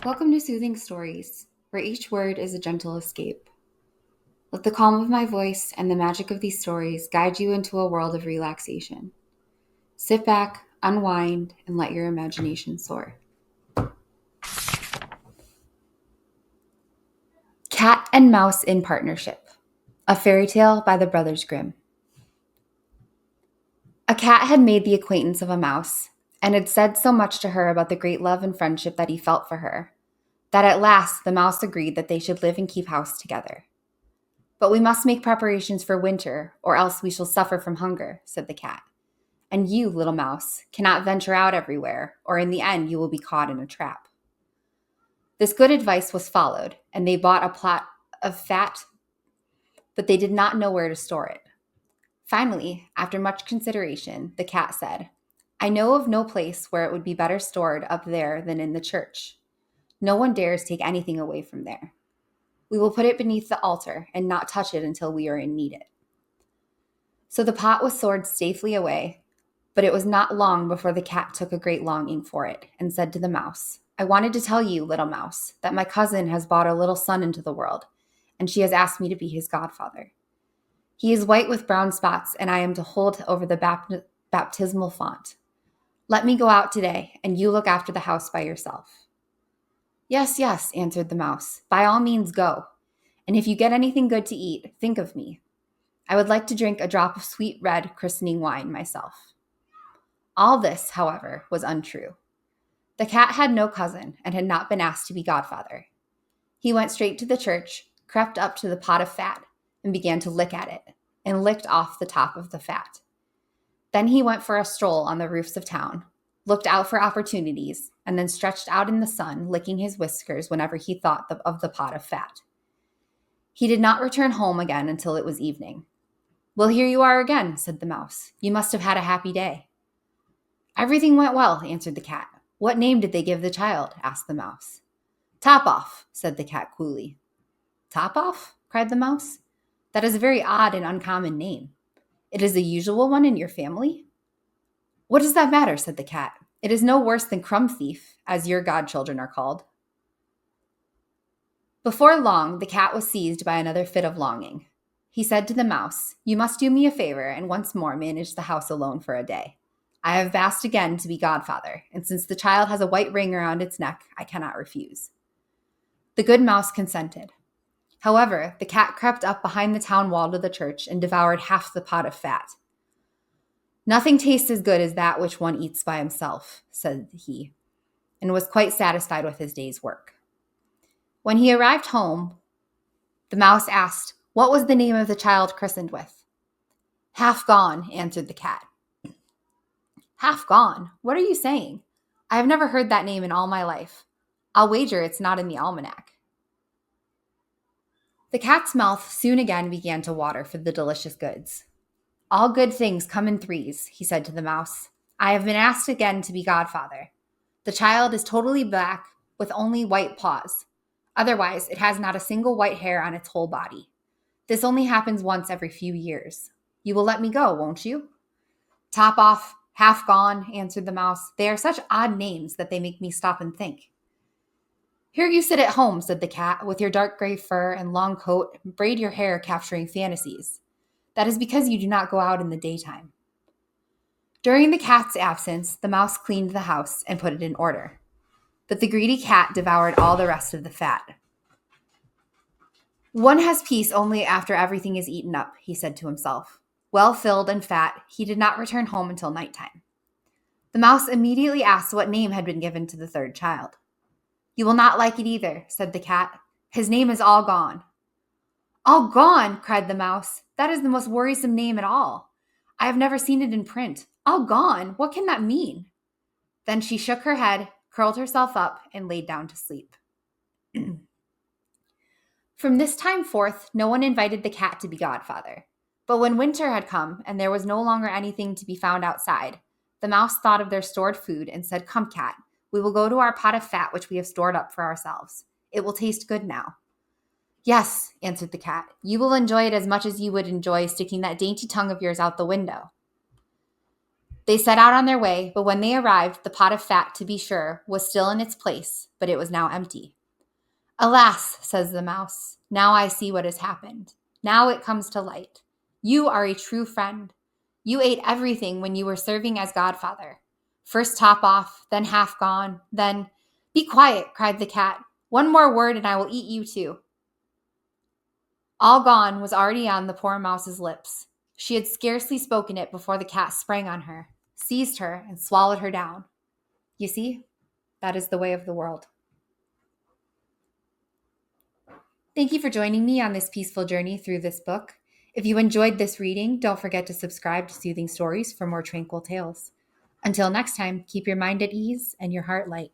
Welcome to Soothing Stories, where each word is a gentle escape. Let the calm of my voice and the magic of these stories guide you into a world of relaxation. Sit back, unwind, and let your imagination soar. Cat and Mouse in Partnership, a fairy tale by the Brothers Grimm. A cat had made the acquaintance of a mouse and had said so much to her about the great love and friendship that he felt for her, that at last the mouse agreed that they should live and keep house together. "But we must make preparations for winter, or else we shall suffer from hunger," said the cat. "And you, little mouse, cannot venture out everywhere, or in the end you will be caught in a trap." This good advice was followed, and they bought a plot of fat, but they did not know where to store it. Finally, after much consideration, the cat said, "I know of no place where it would be better stored up there than in the church. No one dares take anything away from there. We will put it beneath the altar and not touch it until we are in need of it." So the pot was stored safely away, but it was not long before the cat took a great longing for it and said to the mouse, "I wanted to tell you, little mouse, that my cousin has brought a little son into the world, and she has asked me to be his godfather. He is white with brown spots, and I am to hold over the baptismal font. Let me go out today, and you look after the house by yourself." "Yes, yes," answered the mouse, "by all means go. And if you get anything good to eat, think of me. I would like to drink a drop of sweet red christening wine myself." All this, however, was untrue. The cat had no cousin and had not been asked to be godfather. He went straight to the church, crept up to the pot of fat, and began to lick at it, and licked off the top of the fat. Then he went for a stroll on the roofs of town, looked out for opportunities, and then stretched out in the sun, licking his whiskers whenever he thought of the pot of fat. He did not return home again until it was evening. "Well, here you are again," said the mouse. "You must have had a happy day." "Everything went well," answered the cat. "What name did they give the child?" asked the mouse. "Top off," said the cat coolly. "Top off?" cried the mouse. "That is a very odd and uncommon name. It is the usual one in your family?" "What does that matter?" said the cat. "It is no worse than Crumb Thief, as your godchildren are called." Before long, the cat was seized by another fit of longing. He said to the mouse, "You must do me a favor and once more manage the house alone for a day. I have asked again to be godfather, and since the child has a white ring around its neck, I cannot refuse." The good mouse consented. However, the cat crept up behind the town wall to the church and devoured half the pot of fat. "Nothing tastes as good as that which one eats by himself," said he, and was quite satisfied with his day's work. When he arrived home, the mouse asked, "What was the name of the child christened with?" "Half Gone," answered the cat. "Half Gone? What are you saying? I have never heard that name in all my life. I'll wager it's not in the almanac." The cat's mouth soon again began to water for the delicious goods. "All good things come in threes," he said to the mouse. "I have been asked again to be godfather. The child is totally black with only white paws. Otherwise, it has not a single white hair on its whole body. This only happens once every few years. You will let me go, won't you?" "Top off, Half Gone," answered the mouse. "They are such odd names that they make me stop and think." "Here you sit at home," said the cat, "with your dark gray fur and long coat, and braid your hair capturing fantasies. That is because you do not go out in the daytime." During the cat's absence, the mouse cleaned the house and put it in order. But the greedy cat devoured all the rest of the fat. "One has peace only after everything is eaten up," he said to himself. Well filled and fat, he did not return home until nighttime. The mouse immediately asked what name had been given to the third child. "You will not like it either," said the cat. "His name is All Gone." "All Gone!" cried the mouse. "That is the most worrisome name at all. I have never seen it in print. All Gone! What can that mean?" Then she shook her head, curled herself up, and laid down to sleep. From this time forth, no one invited the cat to be godfather. But when winter had come and there was no longer anything to be found outside, the mouse thought of their stored food and said, "Come, cat, we will go to our pot of fat which we have stored up for ourselves. It will taste good now." "Yes," answered the cat, "you will enjoy it as much as you would enjoy sticking that dainty tongue of yours out the window." They set out on their way, but when they arrived, the pot of fat, to be sure, was still in its place, but it was now empty. Alas, says the mouse, now I see what has happened. Now it comes to light. You are a true friend. You ate everything when you were serving as godfather. First top off, then half gone, then... Be quiet, cried the cat. One more word and I will eat you too. All gone was already on the poor mouse's lips. She had scarcely spoken it before the cat sprang on her, seized her, and swallowed her down. You see, that is the way of the world. Thank you for joining me on this peaceful journey through this book. If you enjoyed this reading, don't forget to subscribe to Soothing Stories for more tranquil tales. Until next time, keep your mind at ease and your heart light.